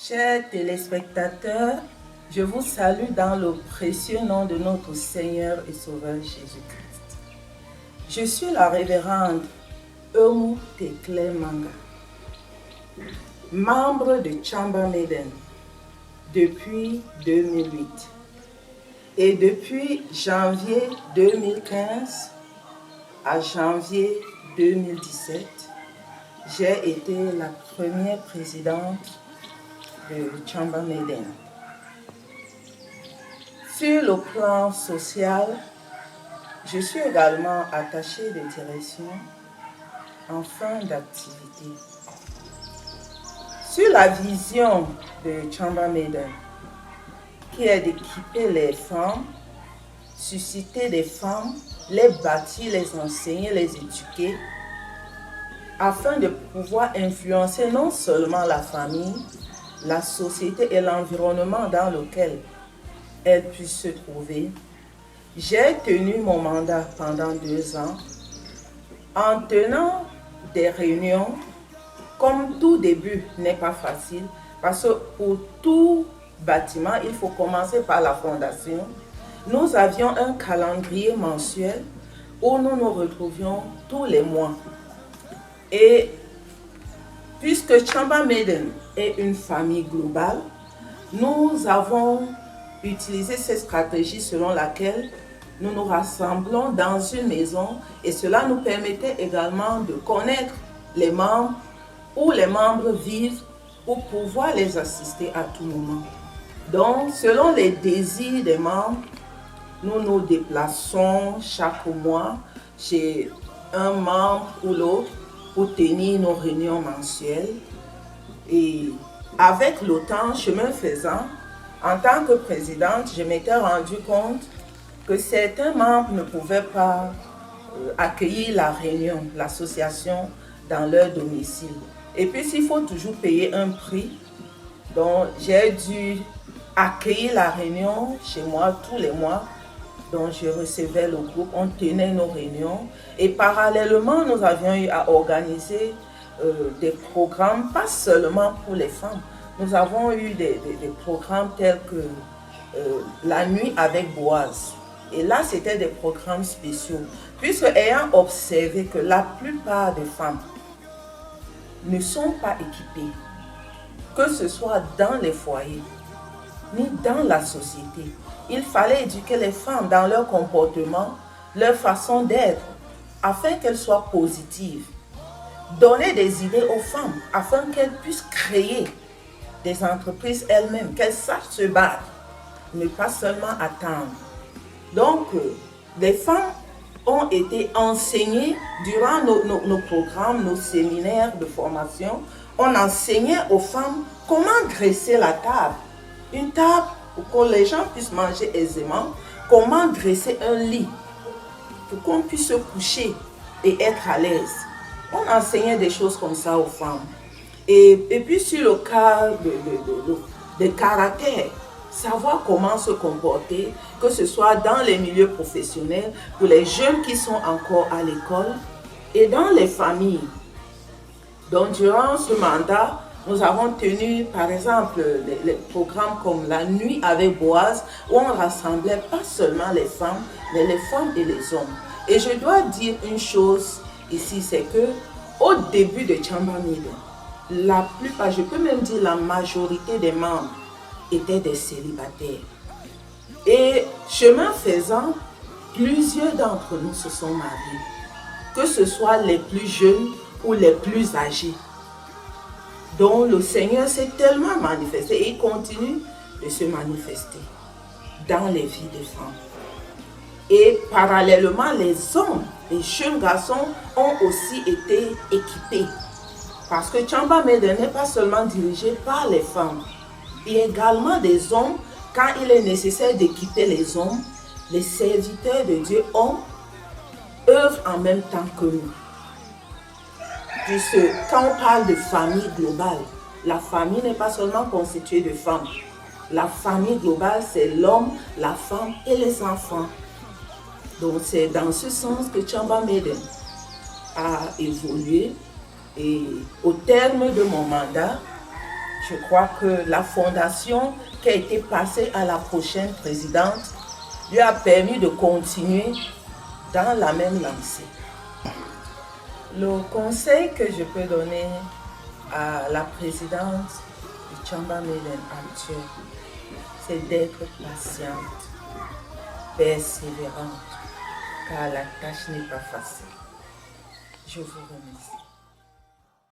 Chers téléspectateurs, je vous salue dans le précieux nom de notre Seigneur et Sauveur Jésus-Christ. Je suis la révérende Eumu Tekle Manga, membre de Chamba Maiden depuis 2008. Et depuis janvier 2015 à janvier 2017, j'ai été la première présidente de Chamba Maiden. Sur le plan social, je suis également attachée de direction en fin d'activité. Sur la vision de Chamba Maiden, qui est d'équiper les femmes, susciter des femmes, les bâtir, les enseigner, les éduquer, afin de pouvoir influencer non seulement la famille, la société et l'environnement dans lequel elles puissent se trouver. J'ai tenu mon mandat pendant 2 ans en tenant des réunions. Comme tout début n'est pas facile, parce que pour tout bâtiment, il faut commencer par la fondation. Nous avions un calendrier mensuel où nous nous retrouvions tous les mois. Et puisque Chamba Maiden est une famille globale, nous avons utilisé cette stratégie selon laquelle nous nous rassemblons dans une maison et cela nous permettait également de connaître les membres, où les membres vivent, pour pouvoir les assister à tout moment. Donc, selon les désirs des membres, nous nous déplaçons chaque mois chez un membre ou l'autre pour tenir nos réunions mensuelles. Et avec le temps, chemin faisant, en tant que présidente, je m'étais rendu compte que certains membres ne pouvaient pas accueillir la réunion, l'association dans leur domicile. Et puis, il faut toujours payer un prix. Donc, j'ai dû accueillir la réunion chez moi tous les mois. Donc, je recevais le groupe, on tenait nos réunions. Et parallèlement, nous avions eu à organiser des programmes, pas seulement pour les femmes. Nous avons eu des programmes tels que la nuit avec Boaz. Et là, c'était des programmes spéciaux. Puisque ayant observé que la plupart des femmes ne sont pas équipées, que ce soit dans les foyers, ni dans la société. Il fallait éduquer les femmes dans leur comportement, leur façon d'être, afin qu'elles soient positives. Donner des idées aux femmes, afin qu'elles puissent créer des entreprises elles-mêmes, qu'elles sachent se battre, ne pas seulement attendre. Donc, les femmes ont été enseignées durant nos programmes, nos séminaires de formation. On enseignait aux femmes comment dresser la table. Une table pour que les gens puissent manger aisément. Comment dresser un lit pour qu'on puisse se coucher et être à l'aise. On enseignait des choses comme ça aux femmes. Et puis sur le cas de caractère, savoir comment se comporter, que ce soit dans les milieux professionnels, pour les jeunes qui sont encore à l'école et dans les familles. Donc durant ce mandat, nous avons tenu par exemple les programmes comme la nuit avec Boaz, où on rassemblait pas seulement les femmes, mais les femmes et les hommes. Et je dois dire une chose ici, c'est que au début de Chamba Maiden, la plupart, je peux même dire la majorité des membres étaient des célibataires. Et chemin faisant, plusieurs d'entre nous se sont mariés, que ce soit les plus jeunes ou les plus âgés. Donc le Seigneur s'est tellement manifesté et il continue de se manifester dans les vies des femmes. Et parallèlement, les hommes, les jeunes garçons ont aussi été équipés. Parce que Chamba Maiden n'est pas seulement dirigé par les femmes. Il y a également des hommes, quand il est nécessaire d'équiper les hommes, les serviteurs de Dieu hommes œuvrent en même temps que nous. Puisque quand on parle de famille globale, la famille n'est pas seulement constituée de femmes. La famille globale, c'est l'homme, la femme et les enfants. Donc c'est dans ce sens que Chamba Maiden a évolué. Et au terme de mon mandat, je crois que la fondation qui a été passée à la prochaine présidente lui a permis de continuer dans la même lancée. Le conseil que je peux donner à la présidente du Chamba Meden actuelle, c'est d'être patiente, persévérante, car la tâche n'est pas facile. Je vous remercie.